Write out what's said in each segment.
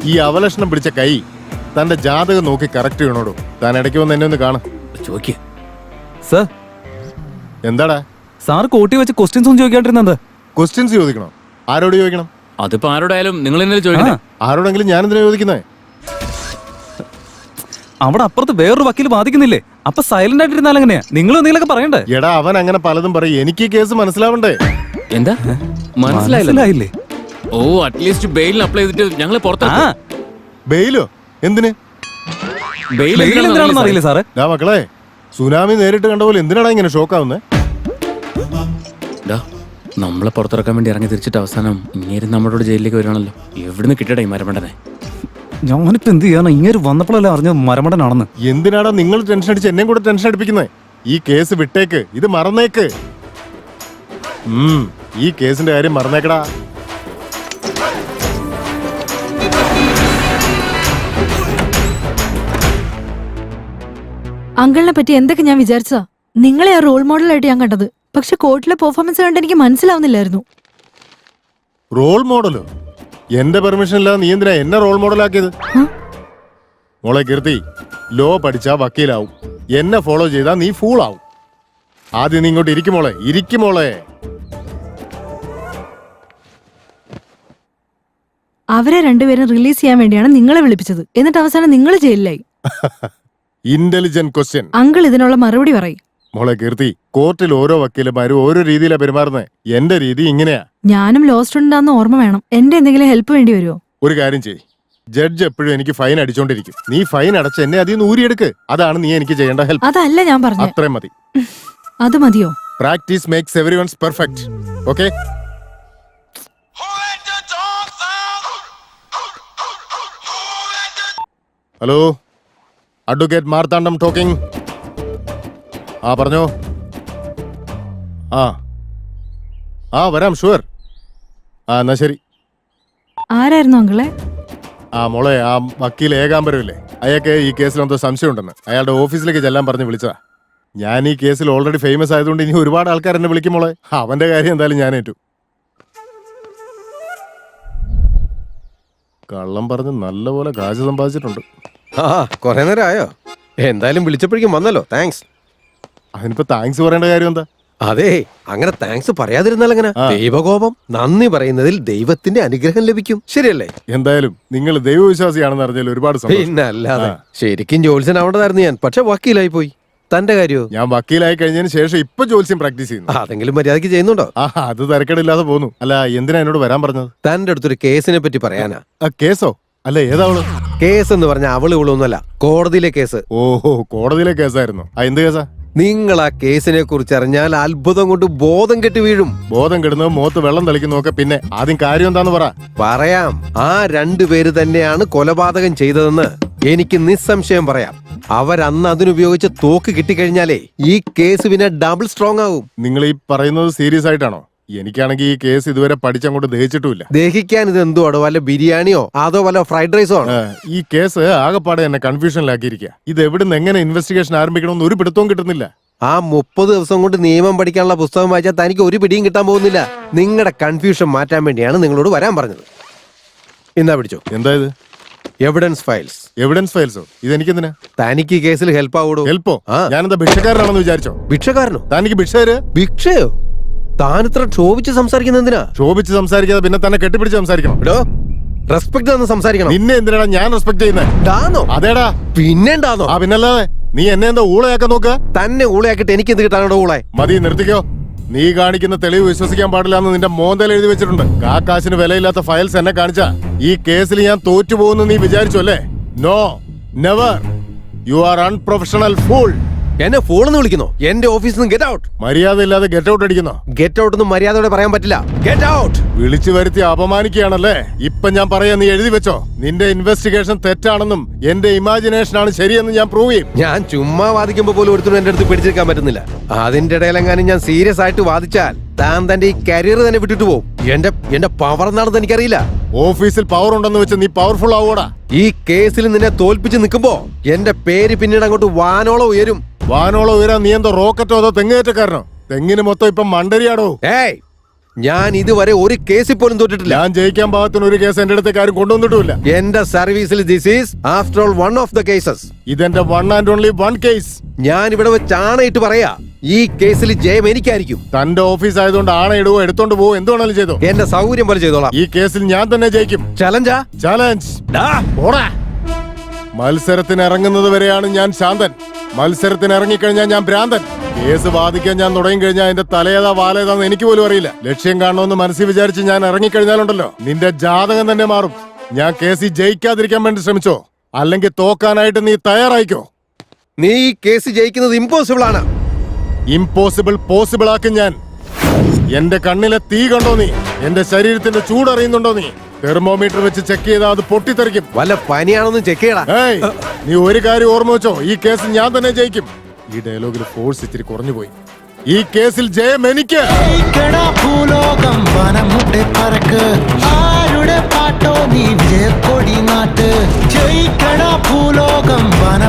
ഈ അവലക്ഷണം പിടിച്ച കൈ തന്റെ ജാതകം നോക്കി കറക്റ്റ് ചെയ്യണോടോ. താൻ ഇടയ്ക്ക് വന്ന് എന്നെ ഒന്ന് കാണും. ചോദിക്ക് സർ. എന്താടാ സാർ കോട്ടി വെച്ച് ക്വസ്റ്റ്യൻസ് ഒന്നും ചോദിക്കാണ്ടിരുന്നത്? ക്വസ്റ്റ്യൻസ് ചോദിക്കണോ? ആരോട് ചോദിക്കണം? അതിപ്പോ ആരോടായാലും നിങ്ങൾ എന്നെ ചോദിക്കണം. ആരോടെങ്കിലും ഞാൻ എന്തിനാ ചോദിക്കുന്നേ? അവിടെ അപ്പുറത്ത് വേറൊരു വക്കീൽ ബാധിക്കുന്നില്ലേ? അപ്പൊ സൈലന്റ് ആയിട്ടിരുന്നാൽ എങ്ങനെയാ? നിങ്ങൾ എന്തെങ്കിലുമൊക്കെ പറയണ്ടേ? എടാ അവൻ അങ്ങനെ പലതും പറയും. എനിക്ക് ഈ കേസ് മനസ്സിലാവണ്ടേ? എന്താ മനസ്സിലായില്ലേ? മനസ്സിലായില്ലേ? ഓ അറ്റ്ലീസ്റ്റ് ബെയിലിന് അപ്ലൈ ചെയ്തിട്ട് ഞങ്ങളെ ആ, പുറത്താക്കും. ബെയിലോ? എന്തിന്? ബെയിൽ bail എന്തിനാണെന്ന് അറിയില്ലേ സാറേ? ഡാ മക്കളെ, സുനാമി നേരിട്ട് കണ്ട പോലെ എന്തിനാടാ ഇങ്ങനെ ഷോക്കാവുന്നേ? നമ്മളെ പുറത്തിറക്കാൻ വേണ്ടി ഇറങ്ങി തിരിച്ചിട്ട് അവസാനം ഇങ്ങനെ നമ്മളോട് ജയിലിലേക്ക് വരികയാണല്ലോ. എവിടുന്ന് കിട്ടടേ ഈ മരമണ്ടനെ? ഞാനിപ്പോ എന്ത് ചെയ്യാനാ? ഇങ്ങനെ വന്നപ്പോഴല്ലേ അറിഞ്ഞത് മരമണ്ടനാണെന്ന്. എന്തിനാടാ നിങ്ങൾ ടെൻഷൻ അടിച്ച് എന്നെയും കൂടെ ടെൻഷൻ അടിപ്പിക്കുന്നേ? ഈ കേസ് വിട്ടേക്ക്, ഇത് മറന്നേക്ക്. ഈ കേസിന്റെ കാര്യം മറന്നേക്കടാ. അങ്കിളിനെ പറ്റി എന്തൊക്കെ ഞാൻ വിചാരിച്ചതാ. നിങ്ങളെ ആ റോൾ മോഡലായിട്ട് ഞാൻ കണ്ടത്. പക്ഷെ കോർട്ടിലെ പെർഫോമൻസ് കണ്ട് എനിക്ക് മനസ്സിലാവുന്നില്ലായിരുന്നു. റോൾ മോഡലോ? എന്റെ പെർമിഷൻ ഇല്ലാതെ നീ എന്തിനാ എന്നെ റോൾ മോഡലാക്കിയത്? മോളെ കീർത്തി, ലോ പഠിച്ചാ വക്കീലാവും. എന്നെ ഫോളോ ചെയ്താ നീ ഫൂൾ ആവും. ആദ്യം നീ ഇങ്ങോട്ട് ഇരിക്കുമോളെ, ഇരിക്കുമോളെ. അവരെ രണ്ടുപേരും റിലീസ് ചെയ്യാൻ വേണ്ടിയാണ് നിങ്ങളെ വിളിപ്പിച്ചത്. എന്നിട്ട് അവസാനം നിങ്ങൾ ജയിലിലായി. Intelligent question. അങ്കിൾ ഇതിനുള്ള മറുപടി പറയും. മോളെ കീർത്തി, കോർട്ടിൽ ഓരോ വക്കീലന്മാരും ഓരോ രീതിയിലാ പെരുമാറുന്നത്. എന്റെ രീതി ഇങ്ങനെയാ. ഞാനും ലോ സ്റ്റുഡന്റ് ആണെന്ന് ഓർമ്മ വേണം. എന്റെ എന്തെങ്കിലും ഹെൽപ്പ് വേണ്ടി വരുമോ? ഒരു കാര്യം ചെയ്യ്, ജഡ്ജ് എപ്പോഴും എനിക്ക് ഫൈൻ അടിച്ചോണ്ടിരിക്കും. നീ ഫൈൻ അടച്ച് എന്നെ അതിൽ നിന്ന് ഊരിയെടുക്ക്. അതാണ് നീ എനിക്ക് ചെയ്യേണ്ട ഹെൽപ്പ്. അതല്ല ഞാൻ പറഞ്ഞു. അത്രയും മതി. അത് മതിയോ? Practice makes everyone's perfect. Okay? Hello, advocate Marthandam talking. ആ പറഞ്ഞോ. ആ വരാം, ഷുവർ. എന്നാ ശരി. ആരായിരുന്നു അങ്കിളെ? മോളെ, ആ വക്കീൽ ഏകാംബരമില്ലേ, അയാൾക്ക് ഈ കേസിൽ എന്തോ സംശയം ഉണ്ടെന്ന് അയാളുടെ ഓഫീസിലേക്ക് ചെല്ലാൻ പറഞ്ഞ് വിളിച്ചതാ. ഞാൻ ഈ കേസിൽ ഓൾറെഡി ഫേമസ് ആയതുകൊണ്ട് ഇനി ഒരുപാട് ആൾക്കാർ എന്നെ വിളിക്കും. മോളെ, അവന്റെ കാര്യം എന്തായാലും ഞാൻ ഏറ്റു. കള്ളം പറഞ്ഞ് നല്ലപോലെ കാശ് സമ്പാദിച്ചിട്ടുണ്ട്. കൊറേ നേരം ആയോ? എന്തായാലും വിളിച്ചപ്പോഴേക്കും വന്നല്ലോ, താങ്ക്സ്. അതിനിപ്പോ താങ്ക്സ് പറയേണ്ട കാര്യം എന്താ? അതെ, അങ്ങനെ താങ്ക്സ് പറയാതിരുന്നാൽ എങ്ങനെ? ദൈവകോപം. നന്ദി പറയുന്നതിൽ ദൈവത്തിന്റെ അനുഗ്രഹം ലഭിക്കും, ശരിയല്ലേ? എന്തായാലും നിങ്ങൾ ദൈവവിശ്വാസിയാണെന്ന് അറിഞ്ഞാൽ ഒരുപാട് സന്തോഷം. പിന്നെ അല്ലാതെ. ശരിക്കും ജോത്സ്യനാവേണ്ടതായിരുന്നു ഞാൻ, പക്ഷെ വക്കീലായി പോയി. തന്റെ കാര്യോ? ഞാൻ വക്കീലായി കഴിഞ്ഞതിന് ശേഷം ഇപ്പൊ ജോത്സ്യം പ്രാക്ടീസ് ചെയ്യുന്നു. അതെങ്കിലും മര്യാദക്ക് ചെയ്യുന്നുണ്ടോ? അത് തിരക്കേടില്ലാതെ പോന്നു. അല്ല, എന്തിനാ എന്നോട് വരാൻ പറഞ്ഞത്? തന്റെ അടുത്തൊരു കേസിനെ പറ്റി പറയാനാ. കേസോ? അല്ല, ഏതാവള്? കേസ് എന്ന് പറഞ്ഞ അവള് ഇവളൊന്നുമല്ല, കോടതിയിലെ കേസ്. ഓഹോ, കോടതിയിലെ കേസായിരുന്നു. എന്ത് കേസാ? നിങ്ങൾ ആ കേസിനെ കുറിച്ച് അറിഞ്ഞാൽ അത്ഭുതം കൊണ്ട് ബോധം കെട്ടി വീഴും. ബോധം കെടുന്നത്, മുഖത്ത് വെള്ളം തളിക്കുന്നതൊക്കെ പിന്നെ. ആദ്യം കാര്യം എന്താന്ന് പറ. പറയാം. ആ രണ്ടുപേര് തന്നെയാണ് കൊലപാതകം ചെയ്തതെന്ന് എനിക്ക് നിസ്സംശയം പറയാം. അവരന്ന് അതിനുപയോഗിച്ച തോക്ക് കിട്ടിക്കഴിഞ്ഞാലേ ഈ കേസ് പിന്നെ ഡബിൾ സ്ട്രോങ് ആവും. നിങ്ങൾ ഈ പറയുന്നത് സീരിയസ് ആയിട്ടാണോ? എനിക്കാണെങ്കിൽ ഈ കേസ് ഇതുവരെ പഠിച്ചങ്ങോട്ട് ദഹിച്ചിട്ടുമില്ല. ദഹിക്കാൻ ഇത് എന്തുവാടോ? വല്ല ബിരിയാണിയോ അതോ വല്ല ഫ്രൈഡ് റൈസോ ആണ്? ഈ കേസ് ആകെപ്പാടെ എന്നെ കൺഫ്യൂഷനിലാക്കിയിരിക്കുക. ഇത് എവിടുന്ന് എങ്ങനെ ഇൻവെസ്റ്റിഗേഷൻ ആരംഭിക്കണമെന്ന് ഒരു പിടുത്തവും കിട്ടുന്നില്ല. ആ 30 ദിവസം കൊണ്ട് നിയമം പഠിക്കാനുള്ള പുസ്തകം വായിച്ചാൽ തനിക്ക് ഒരു പിടിയും കിട്ടാൻ പോകുന്നില്ല. നിങ്ങളുടെ കൺഫ്യൂഷൻ മാറ്റാൻ വേണ്ടിയാണ് നിങ്ങളോട് വരാൻ പറഞ്ഞത്. എന്നാ പിടിച്ചോ. എന്താ ഇത്? Evidence files. എവിഡൻസ് ഫയൽസോ? ഇതെനിക്കെന്തിനാ? തനിക്ക് ഈ കേസിൽ ഹെൽപ്പ് ആവൂടോ? ഹെൽപ്പോ? ഞാനെന്താ ഭിക്ഷക്കാരനാണെന്ന് വിചാരിച്ചോ? ഭിക്ഷക്കാരനോ? തനിക്ക് ഭിക്ഷ തരുക? ഭിക്ഷയോ? താനിത്ര ക്ഷോഭിച്ച് സംസാരിക്കുന്ന എന്തിനാ? ക്ഷോഭിച്ച് സംസാരിക്കാതെ പിന്നെ തന്നെ കെട്ടിപ്പിടിച്ച് സംസാരിക്കണം. റെസ്പെക്ട് തന്ന് സംസാരിക്കണം. നിന്നെ എന്തിനാ ഞാൻ റെസ്പെക്ട് ചെയ്യുന്നത്? അതേടാ. പിന്നെന്താന്നോ? പിന്നല്ലാതെ നീ എന്നെ എന്താ ഊളയാക്കാൻ നോക്കുക? തന്നെ ഊളയാക്കിട്ട് എനിക്ക് എന്ത് കിട്ടാനോ ഊളെ? മതി, നിർത്തിക്കോ. നീ കാണിക്കുന്ന തെളിവ് വിശ്വസിക്കാൻ പാടില്ല എന്ന് നിന്റെ മോന്തയിൽ എഴുതി വെച്ചിട്ടുണ്ട്. കാശിന് വിലയില്ലാത്ത ഫയൽസ് എന്നെ കാണിച്ച ഈ കേസിൽ ഞാൻ തോറ്റുപോകുന്നു നീ വിചാരിച്ചു അല്ലേ? No, never. You are unprofessional fool. എന്നെ ഫോണെന്ന് വിളിക്കുന്നോ? എന്റെ ഓഫീസിൽ നിന്ന് ഗെറ്റ് ഔട്ട്. മര്യാദ ഇല്ലാതെ ഗെറ്റ് ഔട്ട് അടിക്കുന്നോ? ഗെറ്റ് ഔട്ട് ഒന്നും മര്യാദയോടെ പറയാൻ പറ്റില്ല. Get out. വിളിച്ചു വരുത്തി അപമാനിക്കുകയാണല്ലേ? ഇപ്പൊ ഞാൻ പറയാ, നീ എഴുതി വെച്ചോ. നിന്റെ ഇൻവെസ്റ്റിഗേഷൻ തെറ്റാണെന്നും എന്റെ ഇമാജിനേഷൻ ആണ് ശരിയെന്നും ഞാൻ പ്രൂവ് ചെയ്യും. ഞാൻ ചുമ്മാ വാദിക്കുമ്പോ പോലും ഒരുത്തരും എന്റെ അടുത്ത് പിടിച്ചെടുക്കാൻ പറ്റുന്നില്ല. അതിന്റെ ഇടയിലെങ്ങാനും ഞാൻ സീരിയസ് ആയിട്ട് വാദിച്ചാൽ താൻ തന്റെ ഈ കരിയർ തന്നെ വിട്ടിട്ട് പോകും. എന്റെ പവർ എന്താണെന്ന് എനിക്കറിയില്ല. ഓഫീസിൽ പവർ ഉണ്ടെന്ന് വെച്ച് നീ പവർഫുൾ ആവൂടാ? ഈ കേസിൽ നിന്നെ തോൽപ്പിച്ച് നിൽക്കുമ്പോ എന്റെ പേര് പിന്നീട് അങ്ങോട്ട് വാനോളം ഉയരും. വാനോളം ഉയരാൻ നീ എന്തോ റോക്കറ്റോ അതോ തെങ്ങേറ്റക്കാരനോ? തെങ്ങിന് മൊത്തം ഇപ്പം മണ്ടരിയാടോ. ഏയ്, ഞാൻ ഇതുവരെ ഒരു കേസിൽ പോലും തോറ്റിട്ടില്ല. ഞാൻ ജയിക്കാൻ പാകത്തിന് ഒരു കേസ് എന്റെ അടുത്തേക്ക് ആരും കൊണ്ടുവന്നിട്ടുമില്ല. എന്റെ സർവീസിൽ this is after all one of the cases. ഇതെന്റെ one and only one case. ഞാൻ ഇവിടെ വെച്ച് ആണയിട്ട് പറയാ, ഈ കേസിൽ ജയം എനിക്കായിരിക്കും. തന്റെ ഓഫീസ് ആയതുകൊണ്ട് ആണയിടുവോ എടുത്തോണ്ട് പോവോ എന്ത് വേണേലും ചെയ്തോ. എന്റെ സൗകര്യം പോലെ ചെയ്തോളാം. ഈ കേസിൽ ഞാൻ തന്നെ ജയിക്കും. ചലഞ്ചാ? ചാലഞ്ച്. മത്സരത്തിന് ഇറങ്ങുന്നത് വരെയാണ് ഞാൻ ശാന്തൻ. മത്സരത്തിന് ഇറങ്ങിക്കഴിഞ്ഞാൽ ഞാൻ ഭ്രാന്തൻ. കേസ് വാദിക്കാൻ ഞാൻ തുടങ്ങി കഴിഞ്ഞാൽ അതിന്റെ തലേതാ വാലേതാന്ന് എനിക്ക് പോലും അറിയില്ല. ലക്ഷ്യം കാണണമെന്ന് മനസ്സിൽ വിചാരിച്ച് ഞാൻ ഇറങ്ങിക്കഴിഞ്ഞാലുണ്ടല്ലോ, നിന്റെ ജാതകം തന്നെ മാറും. ഞാൻ കേസിൽ ജയിക്കാതിരിക്കാൻ വേണ്ടി ശ്രമിച്ചോ, അല്ലെങ്കിൽ തോക്കാനായിട്ട് നീ തയ്യാറായിക്കോ. നീ ഈ കേസ് ജയിക്കുന്നത് ഇമ്പോസിബിൾ ആണ്. ഇമ്പോസിബിൾ പോസിബിൾ ആക്കും ഞാൻ. എന്റെ കണ്ണിലെ തീ കണ്ടോ നീ? എന്റെ ശരീരത്തിന്റെ ചൂടറിയുന്നുണ്ടോ നീ? തെർമോമീറ്റർ വെച്ച് ചെക്ക് ചെയ്താൽ അത് പൊട്ടിത്തെറിക്കും. വല്ല പനിയാണെന്ന് ചെക്ക് ചെയ്യടാ. ഏയ്, നീ ഒരു കാര്യം ഓർമ്മ വെച്ചോ, ഈ കേസിൽ ഞാൻ തന്നെ ജയിക്കും. ഈ ഡയലോഗിൽ ഫോഴ്സ് ഇത്തിരി കുറഞ്ഞു പോയി. ഈ കേസിൽ ജയം എനിക്ക്. ഭൂലോകം വനമുട്ടെ പറക്ക് ആരുടെ പാട്ടോ നീ വിജയക്കൊടി നാട്ട് ജയിക്കട ഭൂലോകം വന.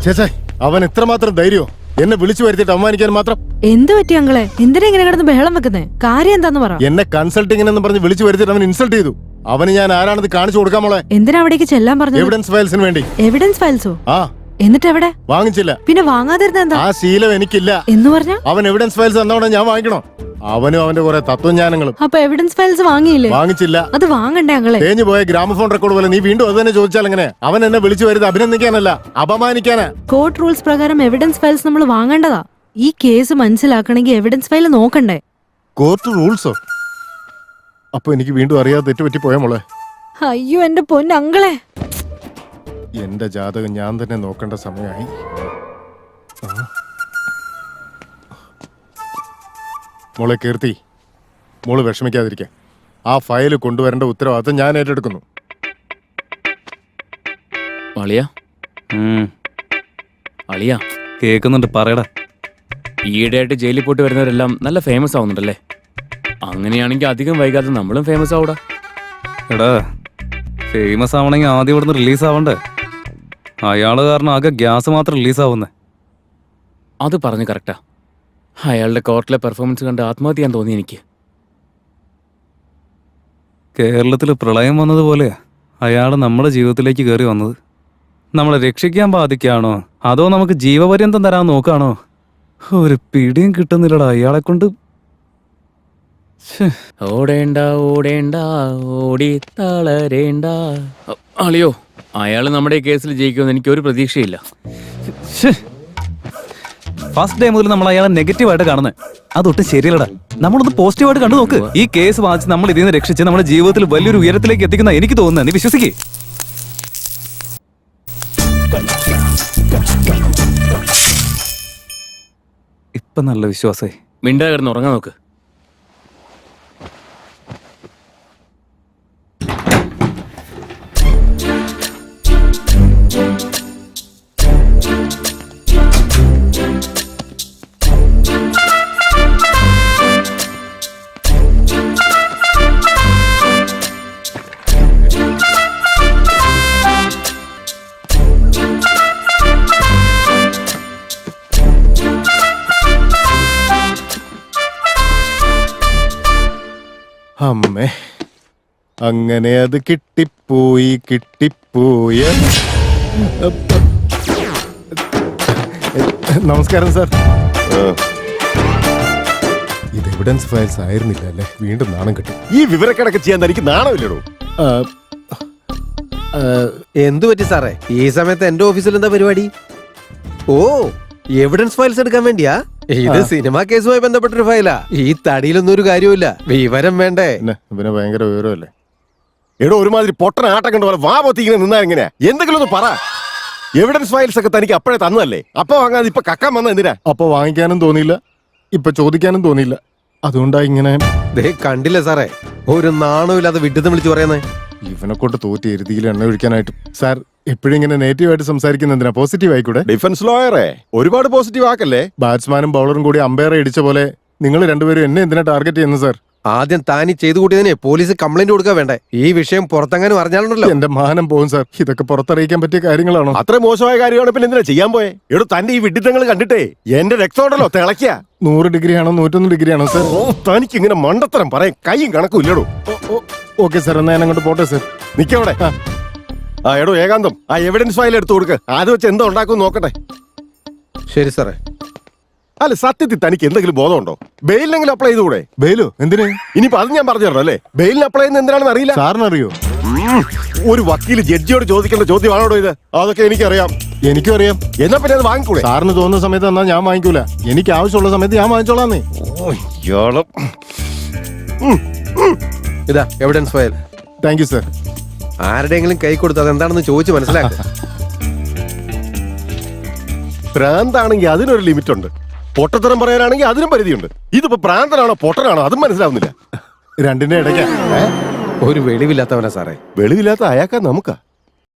ചേച്ചേ, അവൻ എത്രമാത്രം ധൈര്യോ എന്നെ വിളിച്ചു വരുത്തിയിട്ട് അവമാനിക്കാൻ മാത്രം. എന്ത് പറ്റി അങ്ങളെ? എന്തിനാ ഇങ്ങനെ കിടന്ന് ബഹളം വെക്കുന്നേ? കാര്യം എന്താന്ന് പറ. എന്നെ കൺസൾട്ടിംഗ് പറഞ്ഞ് വിളിച്ചു വരുത്തിയിട്ട് അവൻ ഇൻസൾട്ട് ചെയ്തു. അവന് ഞാൻ ആരാണെന്ന് കാണിച്ചു കൊടുക്കാൻ മോളെ. എന്തിനാ അവിടേക്ക് ചെല്ലാൻ പറഞ്ഞു? എവിഡൻസ് ഫയൽസിന് വേണ്ടി. എവിഡൻസ് ഫയൽസോ? ആ. എന്നിട്ട് എവിടെ? വാങ്ങിച്ചില്ല. പിന്നെ വാങ്ങാതിരുന്ന എന്താ? ആ ശീലം എനിക്കില്ല. എന്ന് പറഞ്ഞ അവൻ എവിഡൻസ് ഫയൽസ് തന്നോടെ ഞാൻ വാങ്ങിക്കണോ? അവനും അവന്റെ കുറെ തത്വജ്ഞാനങ്ങളും. അപ്പൊ എവിഡൻസ് ഫയൽസ് വാങ്ങിയില്ലേ? വാങ്ങിച്ചില്ല. അത് വാങ്ങണ്ടേ അങ്ങളെ? തേഞ്ഞു പോയ ഗ്രാമഫോൺ റെക്കോർഡ് പോലെ നീ വീണ്ടും അത് തന്നെ ചോദിച്ചാൽ എങ്ങനെ? അവൻ എന്നെ വിളിച്ചു വരുന്നത് അഭിനന്ദിക്കാനല്ല, അപമാനിക്കാനാ. കോർട്ട് റൂൾസ് പ്രകാരം എവിഡൻസ് ഫയൽസ് നമ്മൾ വാങ്ങേണ്ടതാ. ഈ കേസ് മനസ്സിലാക്കണമെങ്കിൽ എവിഡൻസ് ഫയൽ നോക്കണ്ടേ? കോർട്ട് റൂൾസോ? അപ്പൊ എനിക്ക് വീണ്ടും അറിയാതെ തെറ്റുപറ്റി പോയ മോളെ. അയ്യോ എന്റെ പൊന്നങ്ങളെ, എന്റെ ജാതകം ഞാൻ തന്നെ നോക്കേണ്ട സമയമായി. മോളെ കീർത്തി, മോള് വിഷമിക്കാതിരിക്കാൻ. ആ ഫയൽ കൊണ്ടുവരേണ്ട ഉത്തരവാദിത്തം ഞാൻ ഏറ്റെടുക്കുന്നു. അളിയാ, അളിയാ കേൾക്കുന്നുണ്ട്, പറയടാ. ഈയിടെയായിട്ട് ജയിലിൽ പോയിട്ട് വരുന്നവരെല്ലാം നല്ല ഫേമസ് ആവുന്നുണ്ടല്ലേ? അങ്ങനെയാണെങ്കിൽ അധികം വൈകാതെ നമ്മളും ഫേമസ് ആവൂടാ. എടാ, ഫേമസ് ആവണമെങ്കിൽ ആദ്യം ഇവിടുന്ന് റിലീസ് ആവണ്ടേ? അയാള് കാരണം ആകെ ഗ്യാസ് മാത്രം റിലീസ് ആവുന്നേ. അത് പറഞ്ഞു കറക്റ്റാ. അയാളുടെ കോർട്ടിലെ പെർഫോമൻസ് കണ്ട് ആത്മഹത്യ ചെയ്യാൻ തോന്നി എനിക്ക്. കേരളത്തിൽ പ്രളയം വന്നതുപോലെ അയാൾ നമ്മുടെ ജീവിതത്തിലേക്ക് കയറി വന്നത്. നമ്മളെ രക്ഷിക്കാൻ ബാധിക്കാണോ അതോ നമുക്ക് ജീവപര്യന്തം തരാൻ നോക്കാണോ? ഒരു പിടിയും കിട്ടുന്നില്ലടാ അയാളെ കൊണ്ട്. ഓടേണ്ട ഓടേണ്ട ഓടി തളരേണ്ട. അളിയോ, അയാൾ നമ്മുടെ ഈ കേസിൽ ജയിക്കുമെന്ന് എനിക്ക് ഒരു പ്രതീക്ഷയില്ല. ഫസ്റ്റ് ഡേ മുതൽ നമ്മൾ അയാളെ നെഗറ്റീവായിട്ട് കാണുന്നത് അതൊട്ടും ശരിയല്ലടാ. നമ്മളൊന്ന് പോസിറ്റീവായിട്ട് കണ്ടു നോക്ക്. ഈ കേസ് വാങ്ങിച്ച് നമ്മൾ ഇതിൽ നിന്ന് രക്ഷിച്ച് നമ്മുടെ ജീവിതത്തിൽ വലിയൊരു ഉയരത്തിലേക്ക് എത്തിക്കുന്ന എനിക്ക് തോന്നുന്നത്. നീ വിശ്വസിക്കേ? ഇപ്പൊ നല്ല വിശ്വാസേ. മിണ്ടാ കിടന്ന് ഉറങ്ങാൻ നോക്ക്. അമ്മേ, അങ്ങനെ അത് കിട്ടിപ്പോയി. നമസ്കാരം സാർ. ഇത് എവിഡൻസ് ഫയൽസ് ആയിരുന്നില്ല അല്ലേ? വീണ്ടും നാണം കിട്ടും. ഈ വിവരക്കണക്ക് ചെയ്യാൻ എനിക്ക് നാണമില്ലടോ. എന്തു പറ്റി സാറേ? ഈ സമയത്ത് എന്റെ ഓഫീസിൽ എന്താ പരിപാടി? ഓ, എവിഡൻസ് ഫയൽസ് എടുക്കാൻ വേണ്ടിയാ? ഇത് സിനിമാ കേസുമായി ബന്ധപ്പെട്ടൊരു ഫയലാ. ഈ തടിയിലൊന്നും ഒരു കാര്യമില്ല. വിവരം വേണ്ടേ? ഇവനെ ഭയങ്കര വിവരമല്ലേ? എടോ, ഒരുമാതിരി പൊട്ടന ആട്ടം കണ്ട പോലെ വാ പൊത്തി ഇങ്ങനെ നിന്നാ എങ്ങനെയാ? എന്തെങ്കിലും ഒന്ന് പറ. എവിഡൻസ് ഫയൽസ് ഒക്കെ തനിക്ക് അപ്പോഴേ തന്നതല്ലേ? അപ്പൊ വാങ്ങാതെ ഇപ്പൊ കക്കാൻ വന്ന എന്തിനാ? അപ്പൊ വാങ്ങിക്കാനും തോന്നിയില്ല, ഇപ്പൊ ചോദിക്കാനും തോന്നിയില്ല. അതുകൊണ്ടാ ഇങ്ങനെ. ദേ കണ്ടില്ലേ സാറേ, ഒരു നാണമില്ലാതെ വിഡ്ഢിത്തം വിളിച്ചു പറയുന്നേ. ഇവനെ കൊണ്ട് തോറ്റി എരുതിയിൽ എണ്ണ ഒഴിക്കാനായിട്ട്. സാർ എപ്പോഴും ഇങ്ങനെ നെഗറ്റീവായിട്ട് സംസാരിക്കുന്ന എന്തിനാ? പോസിറ്റീവ് ആയിക്കൂടെ? ഡിഫൻസ് ലോയറെ ഒരുപാട് പോസിറ്റീവ് ആക്കല്ലേ. ബാറ്റ്സ്മാനും ബൗളറും കൂടി അമ്പയറെ ഇടിച്ച പോലെ നിങ്ങൾ രണ്ടുപേരും എന്നെ എന്തിനാ ടാർഗറ്റ് ചെയ്യുന്നത് സാർ? ആദ്യം താനി ചെയ്തു കൂട്ടിയതിനെ പോലീസ് കംപ്ലൈന്റ് കൊടുക്കാൻ വേണ്ടേ? ഈ വിഷയം പുറത്തെങ്ങാനും അറിഞ്ഞാലുണ്ടല്ലോ. എന്റെ മാനം പോകും സാർ. ഇതൊക്കെ പുറത്തറിയിക്കാൻ പറ്റിയ കാര്യങ്ങളാണോ? അത്ര മോശമായ കാര്യമാണ് പിന്നെ എന്തിനാ ചെയ്യാൻ പോയെ? എടോ തന്റെ ഈ വിഡിത്തങ്ങൾ കണ്ടിട്ടേ എന്റെ രക്തമുണ്ടല്ലോ തിളയ്ക്ക. 100 ഡിഗ്രി ആണോ 101 ഡിഗ്രി ആണോ സാർ? തനിക്ക് ഇങ്ങനെ മണ്ടത്തരം പറയാൻ കൈയും കണക്കും ഇല്ലടോ. ഓക്കെ സാർ, എന്നാ ഞാൻ അങ്ങോട്ട് പോട്ടെ സാർ. നിക്കവിടെ. ആ എടോ ഏകാന്തം, ആ എവിഡൻസ് ഫയൽ എടുത്തു കൊടുക്ക്. അത് വെച്ച് എന്താ ഉണ്ടാക്കും നോക്കട്ടെ. ശരി സാറേ. അല്ല സത്യത്തിൽ തനിക്ക് എന്തെങ്കിലും ബോധമുണ്ടോ? ബെയിലിനെങ്കിലും അപ്ലൈ ചെയ്തുകൂടെ? ബെയിലോ? എന്തിന്? ഇനിയിപ്പോ അത് ഞാൻ പറഞ്ഞു തരണം അല്ലേ? ബെയിലിന് അപ്ലൈ ചെയ്യുന്ന എന്തിനാണെന്ന് അറിയില്ല. സാറിനറിയോ? ഒരു വക്കീല് ജഡ്ജിയോട് ചോദിക്കേണ്ട ചോദ്യമാണോ ഇത്? അതൊക്കെ എനിക്കറിയാം. എനിക്കും അറിയാം. എന്നാ പിന്നെ അത് വാങ്ങിക്കൂടെ? സാറിന് തോന്നുന്ന സമയത്ത് എന്നാ ഞാൻ വാങ്ങിക്കൂല. എനിക്ക് ആവശ്യമുള്ള സമയത്ത് ഞാൻ വാങ്ങിച്ചോളാന്നേ. ഇതാ evidence file. Thank you sir. ആരുടെയെങ്കിലും കൈ കൊടുത്ത് അതെന്താണെന്ന് ചോദിച്ച് മനസ്സിലാക്കുക. ഭ്രാന്താണെങ്കിൽ അതിനൊരു ലിമിറ്റ് ഉണ്ട്. പൊട്ടത്തരം പറയാനാണെങ്കിൽ അതിനും പരിധിയുണ്ട്. ഇതിപ്പോ ഭ്രാന്തനാണോ പൊട്ടനാണോ അതും മനസ്സിലാവുന്നില്ല. രണ്ടിന്റെ ഇടയ്ക്കാ. ഒരു വെളിവില്ലാത്തവനാ സാറേ. വെളിവില്ലാത്ത അയാൾക്കാ നമുക്കാ.